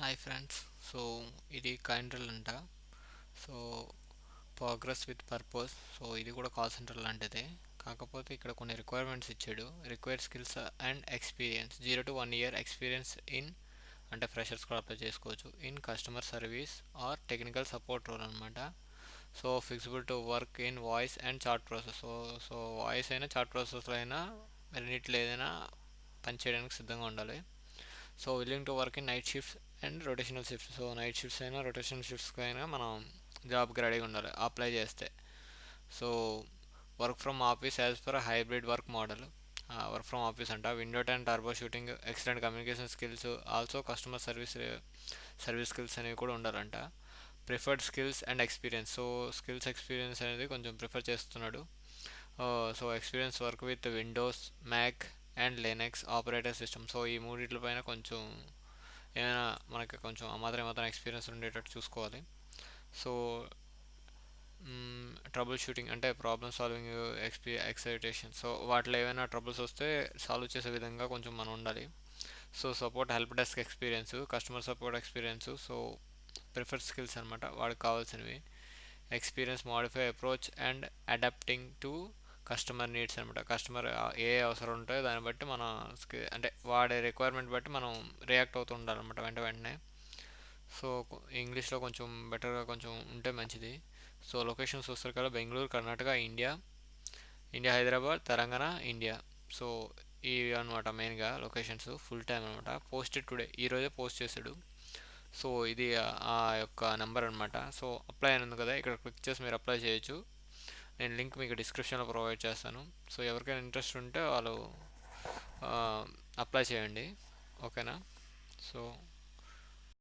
Hi friends. So ఇది కైండ్రల్ అంట. So progress with purpose. So ఇది కూడా కాల్ సెంటర్ లాంటిదే. కాకపోతే ఇక్కడ కొన్ని రిక్వైర్మెంట్స్ ఇచ్చాడు. Required skills and experience 0 to 1 year experience in, అంటే ఫ్రెషర్స్ కూడా అప్లై చేసుకోవచ్చు, in customer service or technical support role అనమాట. So flexible to work in voice and chat process. So voice అయినా చాట్ ప్రాసెస్లో అయినా రెండిట్లో ఏదైనా పనిచేయడానికి సిద్ధంగా ఉండాలి. So willing to work in night shifts and rotational shifts. So night shifts అయినా రొటేషనల్ షిఫ్ట్స్కి అయినా మనం జాబ్కి రెడీగా ఉండాలి అప్లై చేస్తే. So work from office as per hybrid work model. Work from office అంట. Window and troubleshooting, excellent communication skills, also customer service skills అనేవి కూడా ఉండాలంట. Preferred skills and experience. So skills experience అనేది కొంచెం prefer చేస్తున్నాడు. So experience work with Windows, Mac and Linux operating system. So ఈ మూడిట్ల పైన కొంచెం ఏమైనా మనకి కొంచెం ఆ మాత్రం ఏమాత్రం ఎక్స్పీరియన్స్ ఉండేటట్టు చూసుకోవాలి. సో ట్రబుల్ షూటింగ్ అంటే ప్రాబ్లమ్ సాల్వింగ్, ఎక్సైటేషన్. సో వాటిలో ఏమైనా ట్రబుల్స్ వస్తే సాల్వ్ చేసే విధంగా కొంచెం మనం ఉండాలి. So support help desk experience, customer support experience. So preferred skills అనమాట వాడికి కావాల్సినవి. Experience modify approach and adapting to customer needs అనమాట. కస్టమర్ ఏ అవసరం ఉంటాయో దాన్ని బట్టి మన అంటే వాడే రిక్వైర్మెంట్ బట్టి మనం రియాక్ట్ అవుతూ ఉండాలన్నమాట వెంట వెంటనే. సో ఇంగ్లీష్లో కొంచెం బెటర్గా కొంచెం ఉంటే మంచిది. సో లొకేషన్స్ వస్తారు కదా, Bengaluru Karnataka India, Hyderabad Telangana India. So ఇవి అనమాట మెయిన్గా లొకేషన్స్. ఫుల్ టైం అనమాట. పోస్టెడ్ టుడే, ఈరోజే పోస్ట్ చేశాడు. సో ఇది ఆ యొక్క నెంబర్ అనమాట. సో అప్లై అని ఉంది కదా, ఇక్కడ క్లిక్ చేసి మీరు అప్లై చేయొచ్చు. నేను లింక్ మీకు డిస్క్రిప్షన్లో ప్రొవైడ్ చేస్తాను. సో ఎవరికైనా ఇంట్రెస్ట్ ఉంటే వాళ్ళు అప్లై చేయండి. ఓకేనా? సో